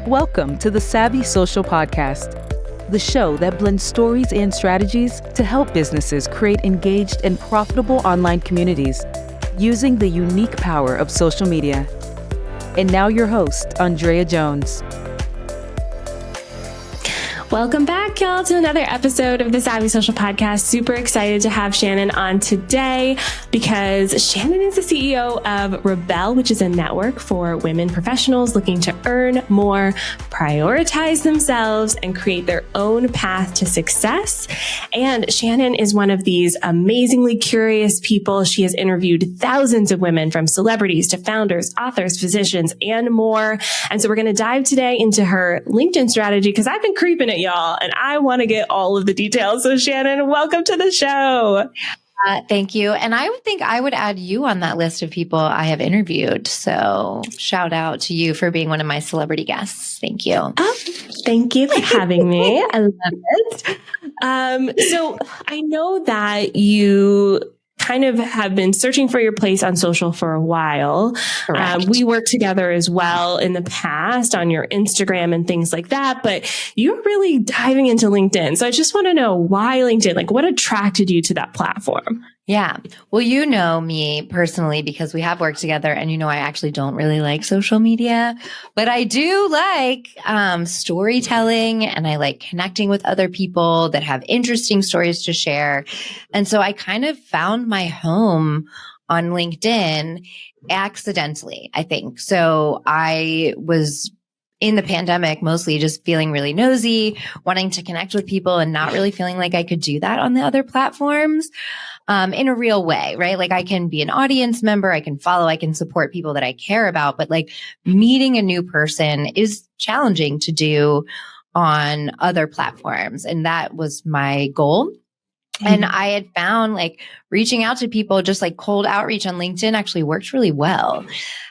Welcome to the Savvy Social Podcast, the show that blends stories and strategies to help businesses create engaged and profitable online communities using the unique power of social media. And now your host, ANDREA Jones. Welcome back, y'all, to another episode of the Savvy Social Podcast. Super excited to have Shannon on today because Shannon is the CEO of Rebel, which is a network for women professionals looking to earn more, prioritize themselves, and create their own path to success. And Shannon is one of these amazingly curious people. She has interviewed thousands of women, from celebrities to founders, authors, physicians, and more. And so we're going to dive today into her LinkedIn strategy because I've been creeping it, y'all, and I want to get all of the details. So Shannon, welcome to the show. Thank you. And I would think I would add you on that list of people I have interviewed. So shout out to you for being one of my celebrity guests. Thank you. Oh, thank you for having me. I love it. So I know that you kind of have been searching for your place on social for a while. We worked together as well in the past on your Instagram and things like that, but you're really diving into LinkedIn. So I just want to know why LinkedIn, like what attracted you to that platform? Yeah. Well, you know me personally because we have worked together, and you know I actually don't really like social media, but I do like storytelling, and I like connecting with other people that have interesting stories to share. And so I kind of found my home on LinkedIn accidentally, I think. So I was in the pandemic, mostly just feeling really nosy, wanting to connect with people and not really feeling like I could do that on the other platforms. In a real way, right? Like I can be an audience member, I can follow, I can support people that I care about, but like meeting a new person is challenging to do on other platforms. And that was my goal. And I had found like reaching out to people, just like cold outreach on LinkedIn actually worked really well.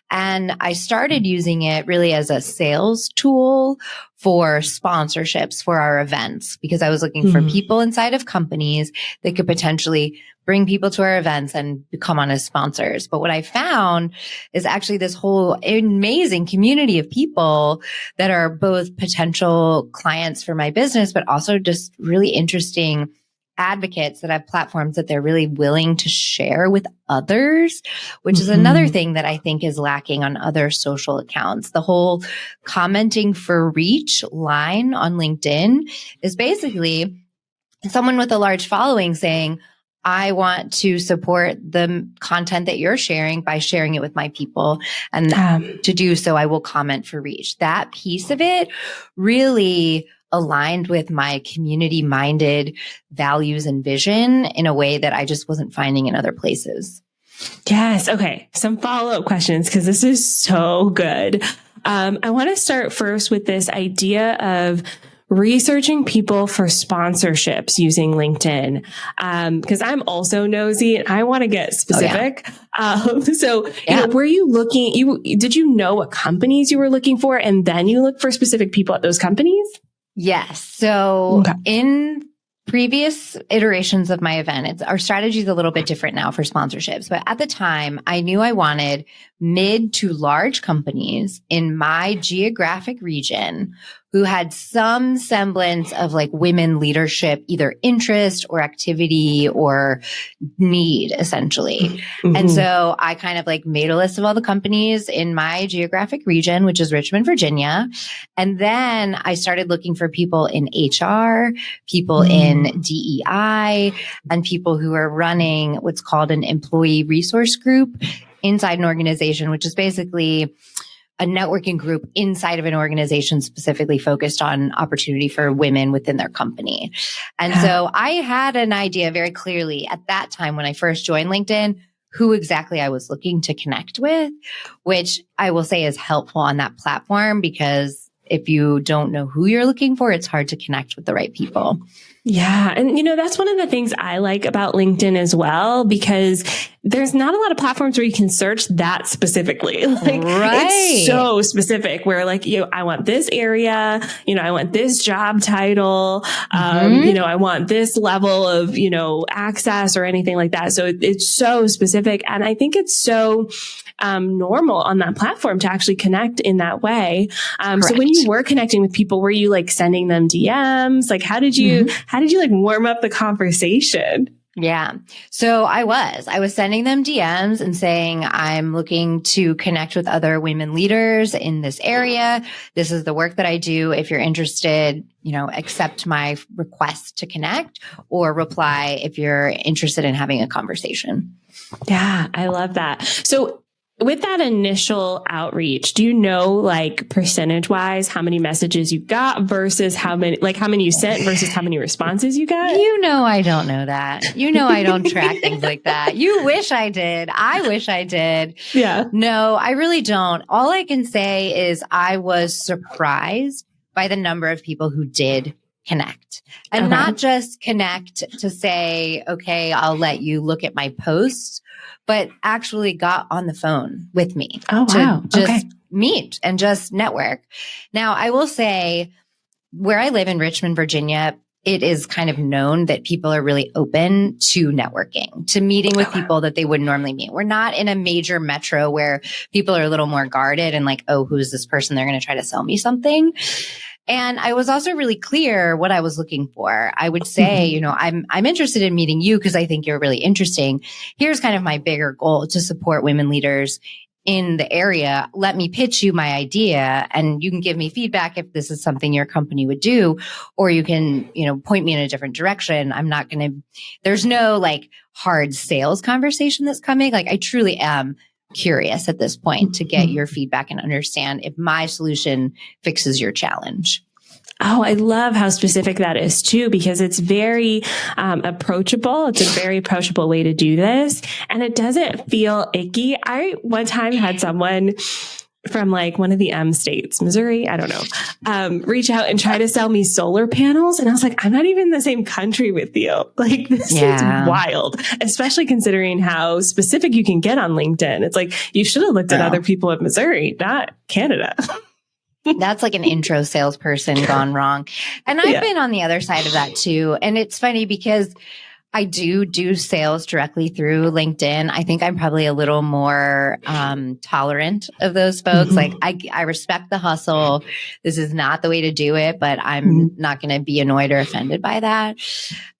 And I started using it really as a sales tool for sponsorships for our events, because I was looking for people inside of companies that could potentially bring people to our events and become on as sponsors. But what I found is actually this whole amazing community of people that are both potential clients for my business, but also just really interesting advocates that have platforms that they're really willing to share with others, which is another thing that I think is lacking on other social accounts. The whole commenting for reach line on LinkedIn is basically someone with a large following saying, I want to support the content that you're sharing by sharing it with my people. And to do so, I will comment for reach. That piece of it really aligned with my community-minded values and vision in a way that I just wasn't finding in other places. Yes. Okay. Some follow-up questions because this is so good. I want to start first with this idea of researching people for sponsorships using LinkedIn. Because I'm also nosy and I want to get specific. You know, were you looking, did you know what companies you were looking for and then you look for specific people at those companies? Yes. So in previous iterations of my event, our strategy is a little bit different now for sponsorships. But at the time, I knew I wanted mid to large companies in my geographic region who had some semblance of like women leadership, either interest or activity or need, essentially. And so I kind of like made a list of all the companies in my geographic region, which is Richmond, Virginia. And then I started looking for people in HR, people in DEI, and people who are running what's called an employee resource group inside an organization, which is basically a networking group inside of an organization specifically focused on opportunity for women within their company. And so I had an idea very clearly at that time when I first joined LinkedIn, who exactly I was looking to connect with, which I will say is helpful on that platform because if you don't know who you're looking for, it's hard to connect with the right people. Yeah. And, you know, that's one of the things I like about LinkedIn as well, because there's not a lot of platforms where you can search that specifically. Like Right. it's so specific where like, I want this area, I want this job title, I want this level of, access or anything like that. So it's so specific. And I think it's so normal on that platform to actually connect in that way. So when you were connecting with people, were you like sending them DMs? Like how did you like warm up the conversation? Yeah. So I was sending them DMs and saying, I'm looking to connect with other women leaders in this area. This is the work that I do. If you're interested, accept my request to connect or reply if you're interested in having a conversation. Yeah, I love that. So with that initial outreach, do you know, like percentage wise, how many messages you got versus how many you sent versus how many responses you got? I don't know that. I don't track things like that. You wish I did. I wish I did. Yeah. No, I really don't. All I can say is I was surprised by the number of people who did connect and not just connect to say, okay, I'll let you look at my posts, but actually got on the phone with me to just meet and just network. Now, I will say where I live in Richmond, Virginia, it is kind of known that people are really open to networking, to meeting with people that they wouldn't normally meet. We're not in a major metro where people are a little more guarded and like, oh, who's this person? They're going to try to sell me something. And I was also really clear what I was looking for. I would say, I'm interested in meeting you because I think you're really interesting. Here's kind of my bigger goal to support women leaders in the area. Let me pitch you my idea and you can give me feedback if this is something your company would do, or you can, point me in a different direction. There's no like hard sales conversation that's coming. Like I truly am curious at this point to get your feedback and understand if my solution fixes your challenge. Oh, I love how specific that is too, because it's very approachable. It's a very approachable way to do this. And it doesn't feel icky. I one time had someone from like one of the M states, Missouri, I don't know, reach out and try to sell me solar panels. And I was like, I'm not even in the same country with you. Like this is wild, especially considering how specific you can get on LinkedIn. It's like, you should have looked at other people in Missouri, not Canada. That's like an intro salesperson gone wrong. And I've been on the other side of that too. And it's funny because I do sales directly through LinkedIn. I think I'm probably a little more tolerant of those folks. Like I respect the hustle. This is not the way to do it, but I'm not going to be annoyed or offended by that.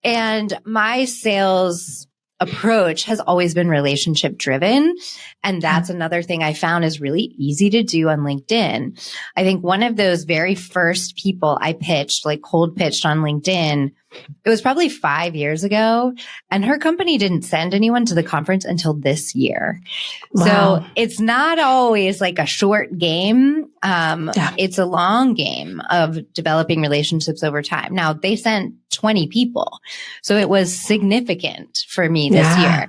And my sales approach has always been relationship driven. And that's another thing I found is really easy to do on LinkedIn. I think one of those very first people I pitched, like cold pitched on LinkedIn, it was probably 5 years ago, and her company didn't send anyone to the conference until this year. Wow. So it's not always like a short game. It's a long game of developing relationships over time. Now they sent 20 people, so it was significant for me this year.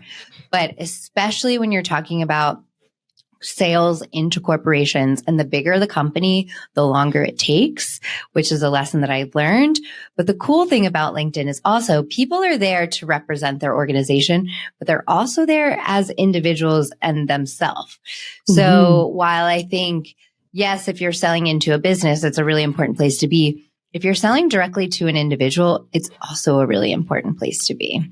But especially when you're talking about sales into corporations, and the bigger the company, the longer it takes, which is a lesson that I've learned. But the cool thing about LinkedIn is also people are there to represent their organization, but they're also there as individuals and themselves. So while I think, yes, if you're selling into a business, it's a really important place to be. If you're selling directly to an individual, it's also a really important place to be.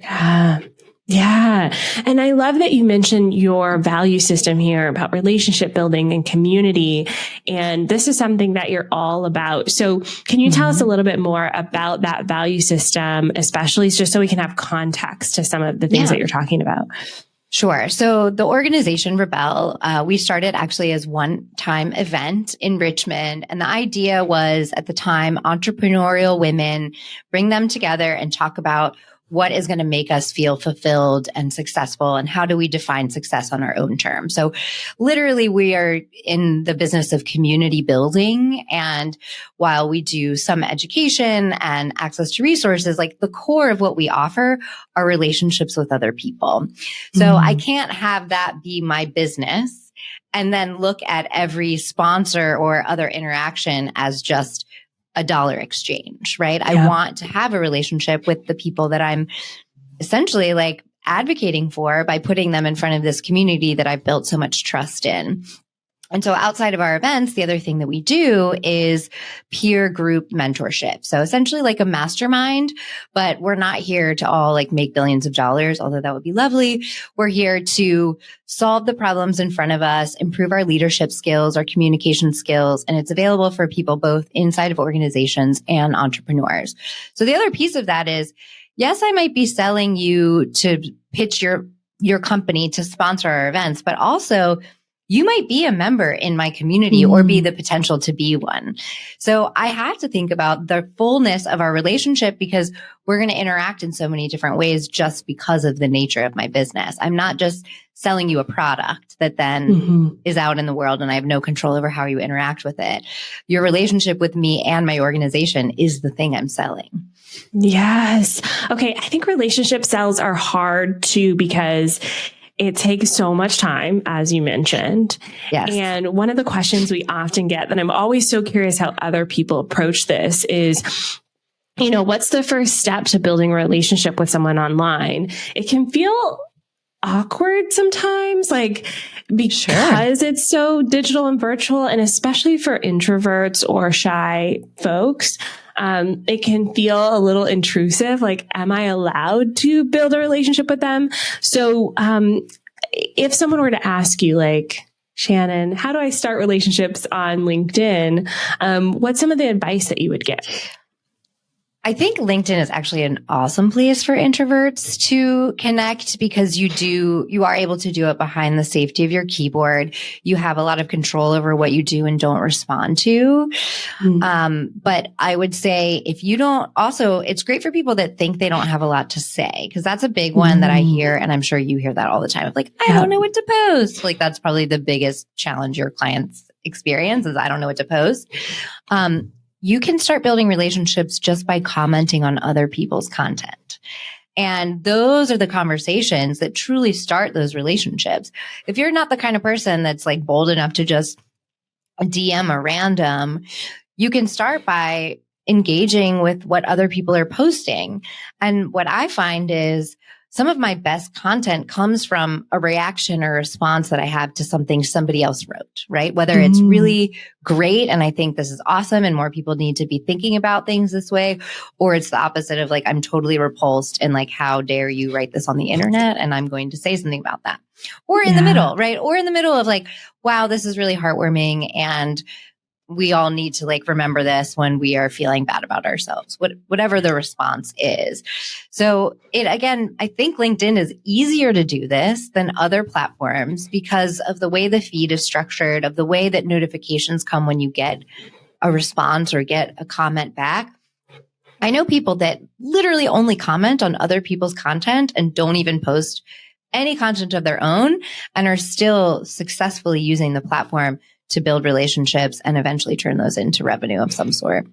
Yeah. And I love that you mentioned your value system here about relationship building and community. And this is something that you're all about. So can you tell us a little bit more about that value system, especially just so we can have context to some of the things that you're talking about? Sure. So the organization Rebel, we started actually as one-time event in Richmond. And the idea was at the time, entrepreneurial women, bring them together and talk about what is going to make us feel fulfilled and successful, and how do we define success on our own terms? So literally we are in the business of community building. And while we do some education and access to resources, like the core of what we offer are relationships with other people. So I can't have that be my business and then look at every sponsor or other interaction as just a dollar exchange, right? I want to have a relationship with the people that I'm essentially like advocating for by putting them in front of this community that I've built so much trust in. And so outside of our events, the other thing that we do is peer group mentorship. So essentially like a mastermind, but we're not here to all like make billions of dollars, although that would be lovely. We're here to solve the problems in front of us, improve our leadership skills, our communication skills, and it's available for people both inside of organizations and entrepreneurs. So the other piece of that is, yes, I might be selling you to pitch your company to sponsor our events, but also you might be a member in my community or be the potential to be one. So I have to think about the fullness of our relationship because we're going to interact in so many different ways just because of the nature of my business. I'm not just selling you a product that then is out in the world and I have no control over how you interact with it. Your relationship with me and my organization is the thing I'm selling. Yes. Okay. I think relationship sales are hard too because it takes so much time, as you mentioned. Yes. And one of the questions we often get that I'm always so curious how other people approach this is, what's the first step to building a relationship with someone online? It can feel awkward sometimes, because it's so digital and virtual, and especially for introverts or shy folks. It can feel a little intrusive. Like, am I allowed to build a relationship with them? So, if someone were to ask you, Shannon, how do I start relationships on LinkedIn? What's some of the advice that you would give? I think LinkedIn is actually an awesome place for introverts to connect because you are able to do it behind the safety of your keyboard. You have a lot of control over what you do and don't respond to. But I would say it's great for people that think they don't have a lot to say, because that's a big one that I hear. And I'm sure you hear that all the time of I don't know what to post. That's probably the biggest challenge your clients experience is I don't know what to post. You can start building relationships just by commenting on other people's content. And those are the conversations that truly start those relationships. If you're not the kind of person that's bold enough to just DM a random, you can start by engaging with what other people are posting. And what I find is some of my best content comes from a reaction or response that I have to something somebody else wrote, right? Whether it's really great and I think this is awesome and more people need to be thinking about things this way, or it's the opposite of I'm totally repulsed and how dare you write this on the internet and I'm going to say something about that. Or in the middle, right? Or in the middle of wow, this is really heartwarming and we all need to remember this when we are feeling bad about ourselves, whatever the response is. So I think LinkedIn is easier to do this than other platforms because of the way the feed is structured, of the way that notifications come when you get a response or get a comment back. I know people that literally only comment on other people's content and don't even post any content of their own and are still successfully using the platform to build relationships and eventually turn those into revenue of some sort.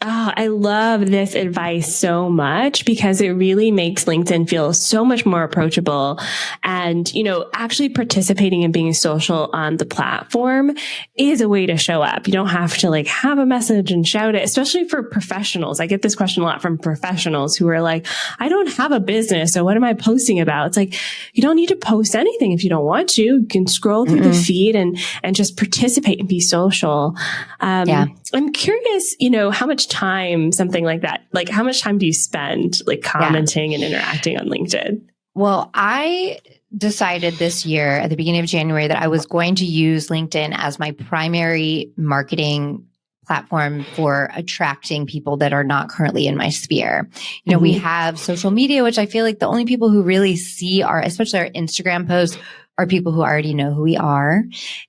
Oh, I love this advice so much because it really makes LinkedIn feel so much more approachable. And, actually participating and being social on the platform is a way to show up. You don't have to have a message and shout it, especially for professionals. I get this question a lot from professionals who are I don't have a business. So what am I posting about? It's you don't need to post anything if you don't want to. You can scroll through the feed and just participate and be social. I'm curious, how much time, something like that, how much time do you spend commenting and interacting on LinkedIn? Well, I decided this year at the beginning of January that I was going to use LinkedIn as my primary marketing platform for attracting people that are not currently in my sphere. We have social media, which I feel the only people who really see especially our Instagram posts are people who already know who we are,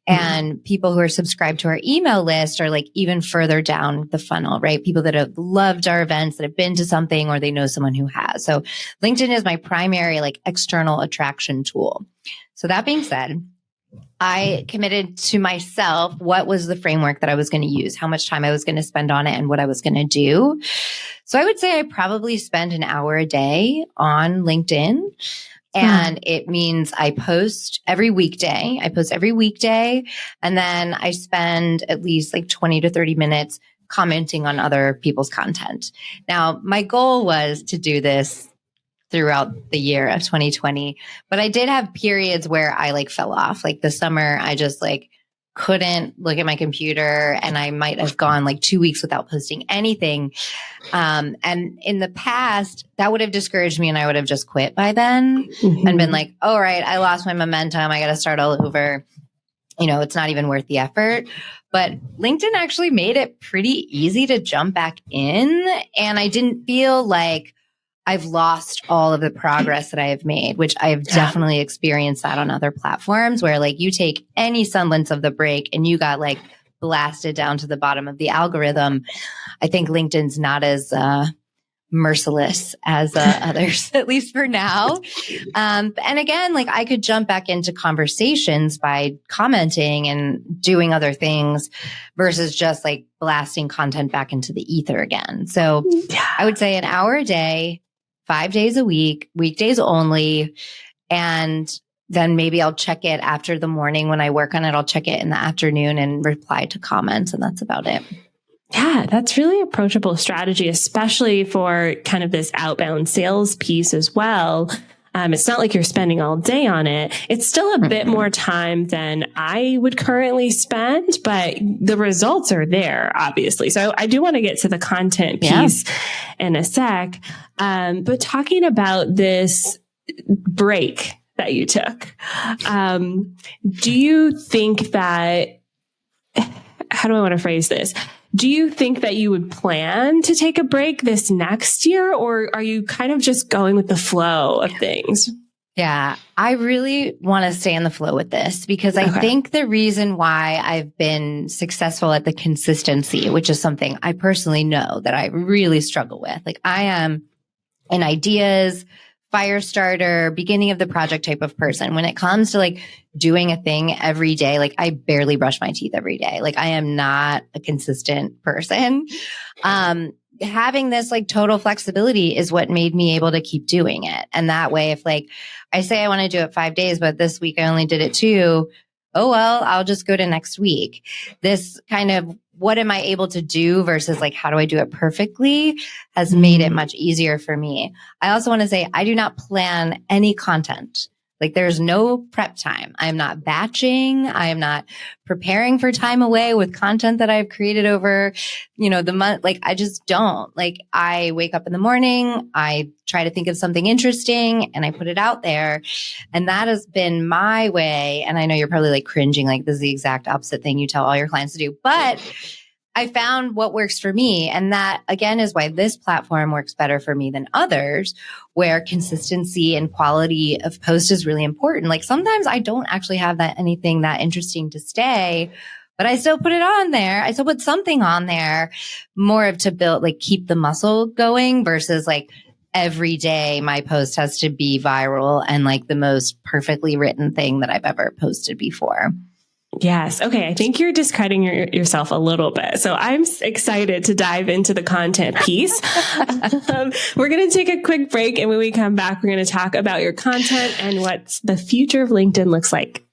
and people who are subscribed to our email list are even further down the funnel, right? People that have loved our events, that have been to something, or they know someone who has. So LinkedIn is my primary external attraction tool. So that being said, I committed to myself what was the framework that I was going to use, how much time I was going to spend on it, and what I was going to do. So I would say I probably spend an hour a day on LinkedIn. And it means I post every weekday. And then I spend at least 20 to 30 minutes commenting on other people's content. Now, my goal was to do this throughout the year of 2020. But I did have periods where I like fell off. Like the summer, I just like couldn't look at my computer, and I might have gone like 2 weeks without posting anything. And in the past, that would have discouraged me, and I would have just quit by then and been like, all right, I lost my momentum. I got to start all over. You know, it's not even worth the effort. But LinkedIn actually made it pretty easy to jump back in. And I didn't feel like I've lost all of the progress that I have made, which I have definitely experienced that on other platforms where like you take any semblance of the break and you got like blasted down to the bottom of the algorithm. I think LinkedIn's not as merciless as others, at least for now. And again, like I could jump back into conversations by commenting and doing other things versus just like blasting content back into the ether again. So I would say an hour a day, 5 days a week, weekdays only. And then maybe I'll check it after the morning when I work on it. I'll check it in the afternoon and reply to comments. And that's about it. Yeah, that's really approachable strategy, especially for kind of this outbound sales piece as well. It's not like you're spending all day on it. It's still a bit more time than I would currently spend, but the results are there, obviously. So I do want to get to the content piece in a sec. But talking about this break that you took, do you think that, how do I want to phrase this? Do you think that you would plan to take a break this next year, or are you kind of just going with the flow of things? Yeah, I really want to stay in the flow with this because I think the reason why I've been successful at the consistency, which is something I personally know that I really struggle with. Like I am an ideas, fire starter, beginning of the project type of person. When it comes to like doing a thing every day, like I barely brush my teeth every day. Like I am not a consistent person. Having this like total flexibility is what made me able to keep doing it. And that way, if like I say I want to do it 5 days, but this week I only did it 2, oh, well, I'll just go to next week. This kind of what am I able to do versus like, how do I do it perfectly has made it much easier for me. I also want to say I do not plan any content. Like there's no prep time. I am not batching. I am not preparing for time away with content that I've created over, you know, the month. Like I just don't. Like I wake up in the morning, I try to think of something interesting and I put it out there. And that has been my way. And I know you're probably like cringing, like this is the exact opposite thing you tell all your clients to do. But I found what works for me. And that again is why this platform works better for me than others, where consistency and quality of post is really important. Like sometimes I don't actually have anything that interesting to say, but I still put it on there. I still put something on there more of to build, like keep the muscle going versus like every day my post has to be viral and like the most perfectly written thing that I've ever posted before. Yes. Okay. I think you're discrediting yourself a little bit. So I'm excited to dive into the content piece. We're going to take a quick break. And when we come back, we're going to talk about your content and what the future of LinkedIn looks like.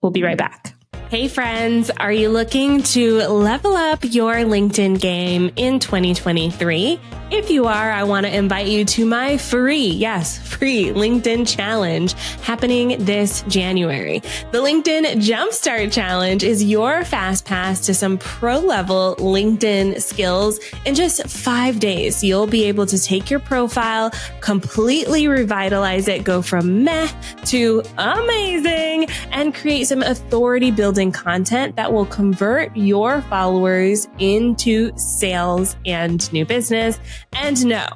We'll be right back. Hey friends, are you looking to level up your LinkedIn game in 2023? If you are, I want to invite you to my free LinkedIn challenge happening this January. The LinkedIn Jumpstart Challenge is your fast pass to some pro-level LinkedIn skills. In just 5 days, you'll be able to take your profile, completely revitalize it, go from meh to amazing, and create some authority building content that will convert your followers into sales and new business. And no,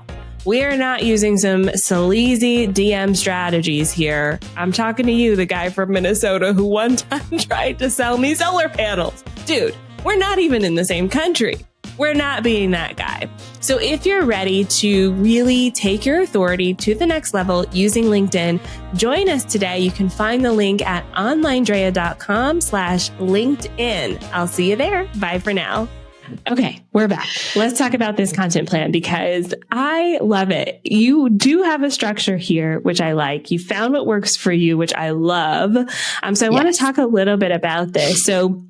we are not using some sleazy DM strategies here. I'm talking to you, the guy from Minnesota who one time tried to sell me solar panels. Dude, we're not even in the same country. We're not being that guy. So if you're ready to really take your authority to the next level using LinkedIn, join us today. You can find the link at onlinedrea.com/LinkedIn. I'll see you there. Bye for now. Okay, we're back. Let's talk about this content plan because I love it. You do have a structure here, which I like. You found what works for you, which I love. So I want to talk a little bit about this. So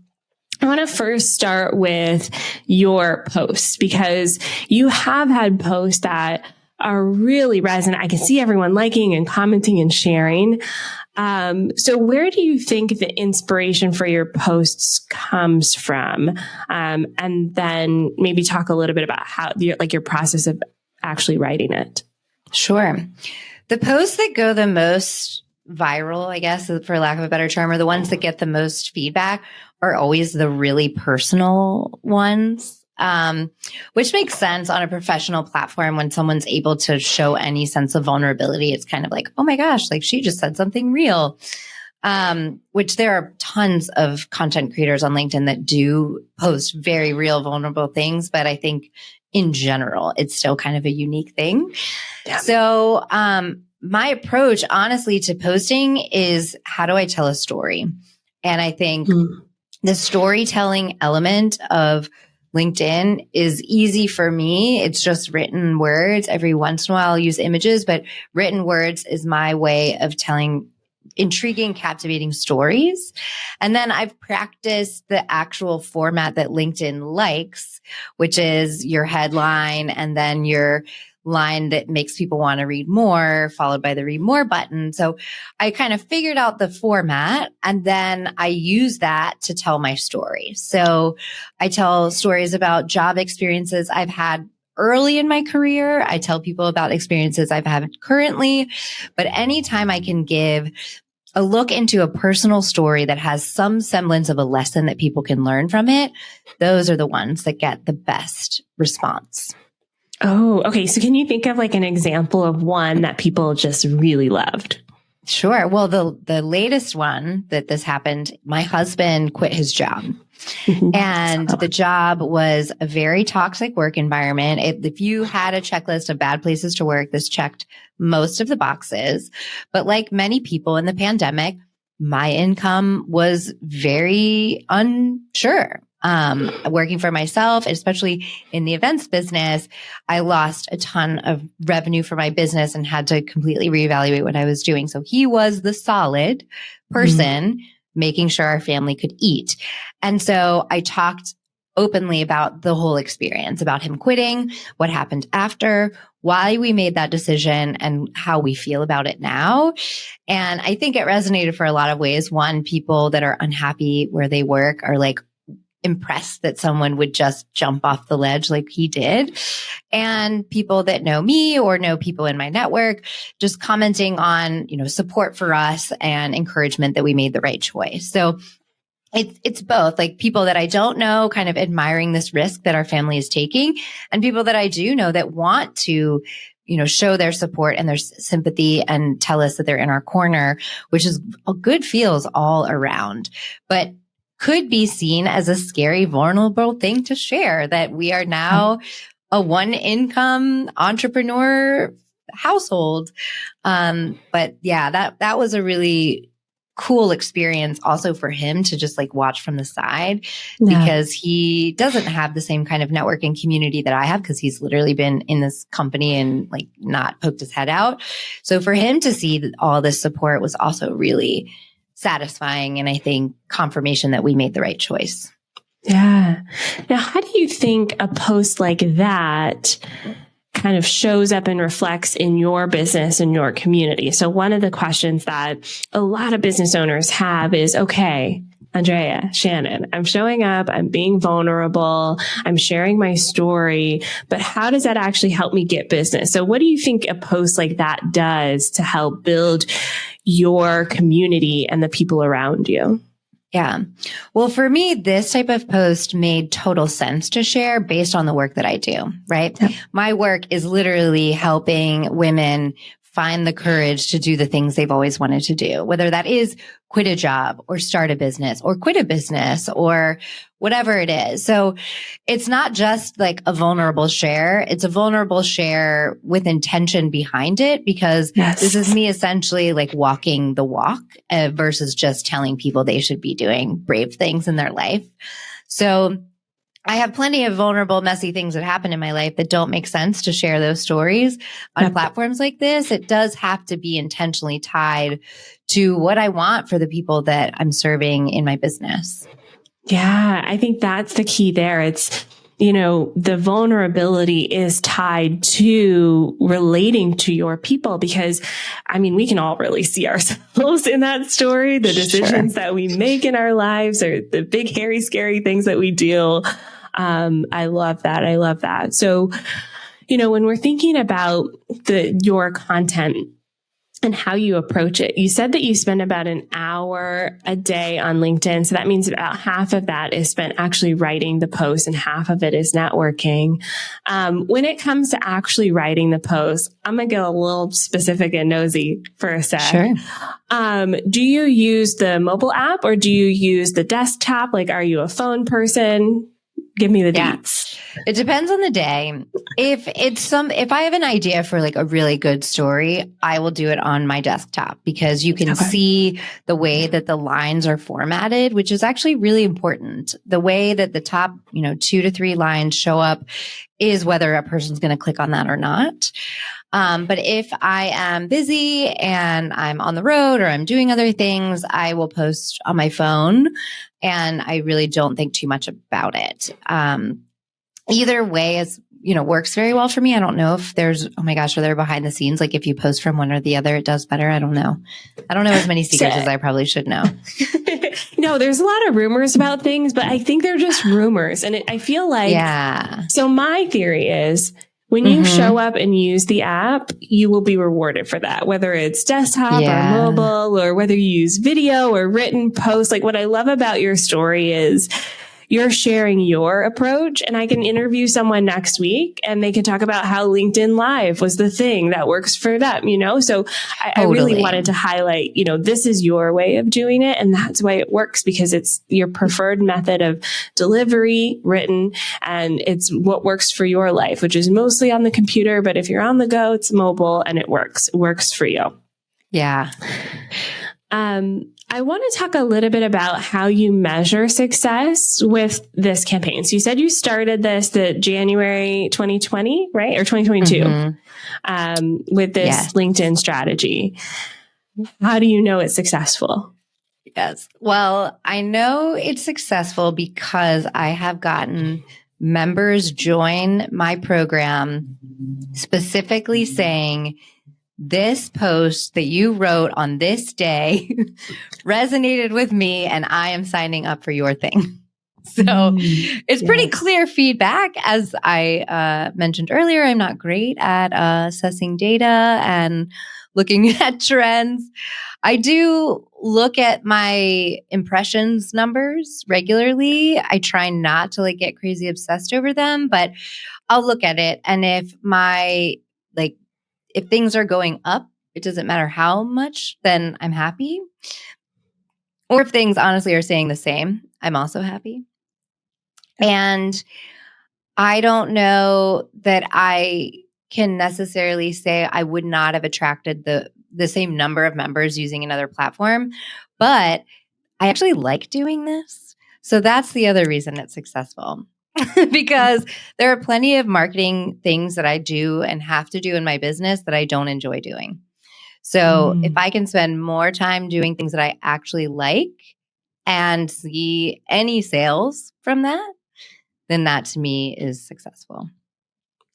I want to first start with your posts because you have had posts that are really resonant. I can see everyone liking and commenting and sharing. So where do you think the inspiration for your posts comes from? And then maybe talk a little bit about how your process of actually writing it. Sure. The posts that go the most viral, I guess, for lack of a better term, are the ones that get the most feedback are always the really personal ones. Which makes sense on a professional platform when someone's able to show any sense of vulnerability. It's kind of like, oh my gosh, like she just said something real. Which there are tons of content creators on LinkedIn that do post very real, vulnerable things. But I think in general, it's still kind of a unique thing. Yeah. So, my approach honestly to posting is, how do I tell a story? And I think the storytelling element of LinkedIn is easy for me. It's just written words. Every once in a while I'll use images, but written words is my way of telling intriguing, captivating stories. And then I've practiced the actual format that LinkedIn likes, which is your headline and then your line that makes people want to read more, followed by the read more button. So I kind of figured out the format, and then I use that to tell my story. So I tell stories about job experiences I've had early in my career. I tell people about experiences I've had currently, but anytime I can give a look into a personal story that has some semblance of a lesson that people can learn from it, those are the ones that get the best response. Oh, okay. So can you think of like an example of one that people just really loved? Sure. Well, the latest one that this happened, my husband quit his job. And the job was a very toxic work environment. If you had a checklist of bad places to work, this checked most of the boxes. But like many people in the pandemic, my income was very unsure. Working for myself, especially in the events business, I lost a ton of revenue for my business and had to completely reevaluate what I was doing. So he was the solid person making sure our family could eat. And so I talked openly about the whole experience, about him quitting, what happened after, why we made that decision, and how we feel about it now. And I think it resonated for a lot of ways. One, people that are unhappy where they work are like, impressed that someone would just jump off the ledge like he did. And people that know me or know people in my network just commenting on, support for us and encouragement that we made the right choice. So it's both, like people that I don't know kind of admiring this risk that our family is taking, and people that I do know that want to show their support and their sympathy and tell us that they're in our corner, which is a good feels all around. But could be seen as a scary, vulnerable thing to share, that we are now a one income entrepreneur household. But yeah, that was a really cool experience also for him to just like watch from the side, because he doesn't have the same kind of networking community that I have, because he's literally been in this company and like not poked his head out. So for him to see all this support was also really satisfying, and I think confirmation that we made the right choice. Yeah. Now, how do you think a post like that kind of shows up and reflects in your business and your community? So one of the questions that a lot of business owners have is, okay, Andrea, Shannon, I'm showing up, I'm being vulnerable, I'm sharing my story, but how does that actually help me get business? So what do you think a post like that does to help build your community and the people around you? Yeah. Well, for me, this type of post made total sense to share based on the work that I do, right? Yeah. My work is literally helping women find the courage to do the things they've always wanted to do, whether that is quit a job or start a business or quit a business or whatever it is. So it's not just like a vulnerable share. It's a vulnerable share with intention behind it, because this is me essentially like walking the walk versus just telling people they should be doing brave things in their life. So I have plenty of vulnerable, messy things that happen in my life that don't make sense to share those stories on platforms like this. It does have to be intentionally tied to what I want for the people that I'm serving in my business. Yeah, I think that's the key there. It's the vulnerability is tied to relating to your people, because we can all really see ourselves in that story, the decisions that we make in our lives, or the big, hairy, scary things that we do. I love that. I love that. So, when we're thinking about your content and how you approach it, you said that you spend about an hour a day on LinkedIn. So that means about half of that is spent actually writing the post and half of it is networking. When it comes to actually writing the post, I'm going to get a little specific and nosy for a sec. Sure. Do you use the mobile app or do you use the desktop? Like, are you a phone person? Give me the deets. It depends on the day. If I have an idea for like a really good story, I will do it on my desktop, because you can see the way that the lines are formatted, which is actually really important. The way that the top, 2 to 3 lines show up is whether a person's going to click on that or not. But if I am busy and I'm on the road or I'm doing other things, I will post on my phone, and I really don't think too much about it. Either way is, works very well for me. I don't know if there's, are there behind the scenes? Like if you post from one or the other, it does better. I don't know. I don't know as many secrets as I probably should know. No, there's a lot of rumors about things, but I think they're just rumors. And I feel like, so my theory is, when you show up and use the app, you will be rewarded for that, whether it's desktop or mobile, or whether you use video or written posts. Like, what I love about your story is you're sharing your approach, and I can interview someone next week and they can talk about how LinkedIn Live was the thing that works for them, So I really wanted to highlight, this is your way of doing it, and that's why it works, because it's your preferred method of delivery, written, and it's what works for your life, which is mostly on the computer. But if you're on the go, it's mobile and it works for you. Yeah. I want to talk a little bit about how you measure success with this campaign. So you said you started this the January 2020, right? Or 2022, with this LinkedIn strategy. How do you know it's successful? Yes. Well, I know it's successful because I have gotten members join my program specifically saying, this post that you wrote on this day resonated with me, and I am signing up for your thing. So it's pretty clear feedback. As I mentioned earlier, I'm not great at assessing data and looking at trends. I do look at my impressions numbers regularly. I try not to get crazy obsessed over them, but I'll look at it. And if things are going up, it doesn't matter how much, then I'm happy. Or if things honestly are staying the same, I'm also happy. And I don't know that I can necessarily say I would not have attracted the same number of members using another platform, but I actually like doing this. So that's the other reason it's successful. Because there are plenty of marketing things that I do and have to do in my business that I don't enjoy doing. So if I can spend more time doing things that I actually like and see any sales from that, then that to me is successful.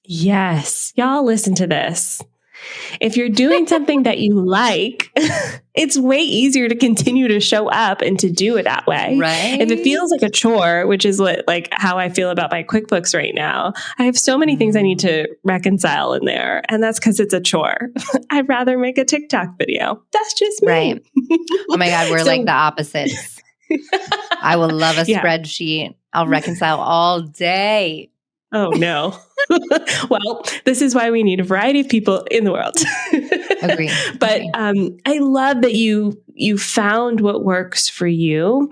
Yes. Y'all listen to this. If you're doing something that you like, it's way easier to continue to show up and to do it that way. Right. If it feels like a chore, which is how I feel about my QuickBooks right now, I have so many things I need to reconcile in there. And that's because it's a chore. I'd rather make a TikTok video. That's just me. Right. Oh my God, we're like the opposites. I will love a spreadsheet. I'll reconcile all day. Oh, no. Well, this is why we need a variety of people in the world. Agree. But I love that you found what works for you,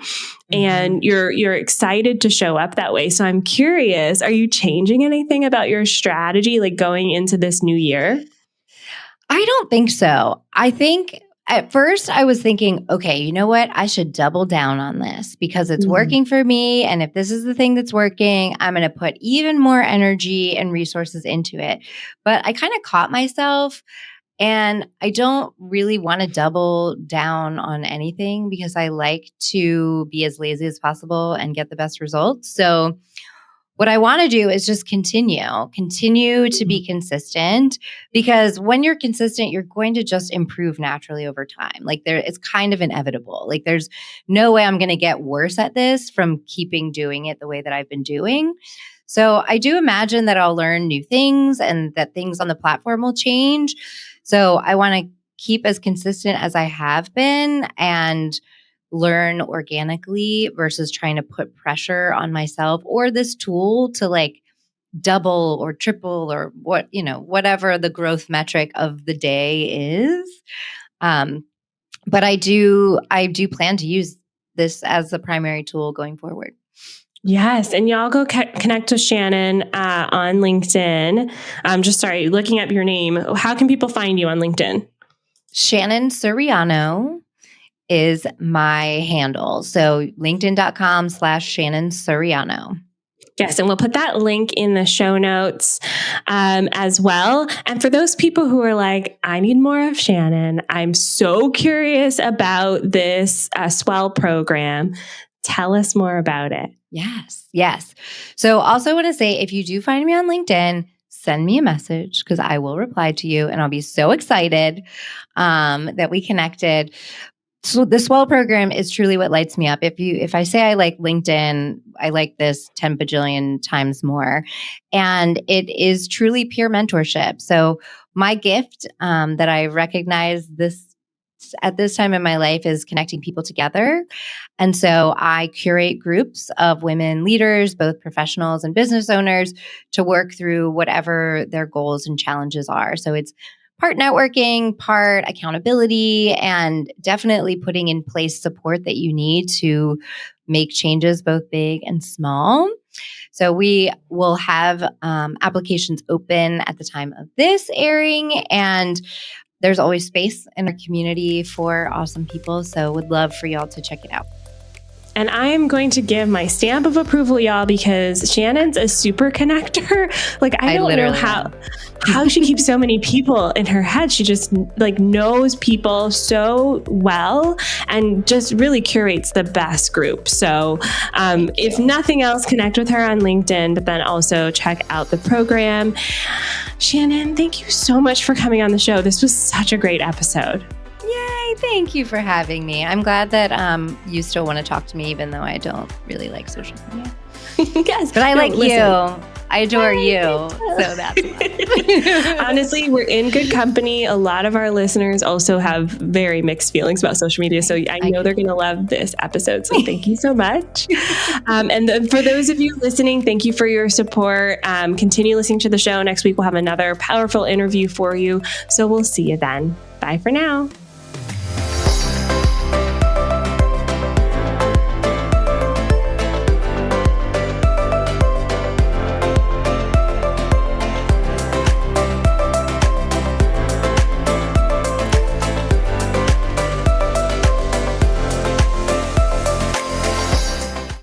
and you're excited to show up that way. So I'm curious, are you changing anything about your strategy, going into this new year? I don't think so. I think at first I was thinking, okay, you know what? I should double down on this because it's working for me. And if this is the thing that's working, I'm going to put even more energy and resources into it. But I kind of caught myself, and I don't really want to double down on anything because I like to be as lazy as possible and get the best results. So what I want to do is just continue to be consistent, because when you're consistent, you're going to just improve naturally over time. Like it's kind of inevitable. Like there's no way I'm going to get worse at this from keeping doing it the way that I've been doing. So I do imagine that I'll learn new things and that things on the platform will change. So I want to keep as consistent as I have been and learn organically versus trying to put pressure on myself or this tool to like double or triple or whatever the growth metric of the day is. But I do plan to use this as the primary tool going forward. Yes. And y'all go connect with Shannon on LinkedIn. Looking up your name. How can people find you on LinkedIn? Shannon Siriano is my handle. So linkedin.com/Shannon Siriano. Yes, and we'll put that link in the show notes as well. And for those people who are like, I need more of Shannon, I'm so curious about this Swell program. Tell us more about it. Yes. So also want to say, if you do find me on LinkedIn, send me a message because I will reply to you, and I'll be so excited that we connected. So the Swell program is truly what lights me up. If I say I like LinkedIn, I like this 10 bajillion times more. And it is truly peer mentorship. So my gift that I recognize at this time in my life is connecting people together. And so I curate groups of women leaders, both professionals and business owners, to work through whatever their goals and challenges are. So it's part networking, part accountability, and definitely putting in place support that you need to make changes, both big and small. So we will have applications open at the time of this airing, and there's always space in our community for awesome people. So would love for y'all to check it out. And I am going to give my stamp of approval, y'all, because Shannon's a super connector. Like, I don't know how she keeps so many people in her head. She just like knows people so well and just really curates the best group. So if nothing else, connect with her on LinkedIn, but then also check out the program. Shannon, thank you so much for coming on the show. This was such a great episode. Yay, thank you for having me. I'm glad that you still want to talk to me, even though I don't really like social media. Yes. But I like you. I adore you. So that's fun. Honestly, we're in good company. A lot of our listeners also have very mixed feelings about social media. So I know they're going to love this episode. So thank you so much. And for those of you listening, thank you for your support. Continue listening to the show. Next week, we'll have another powerful interview for you. So we'll see you then. Bye for now.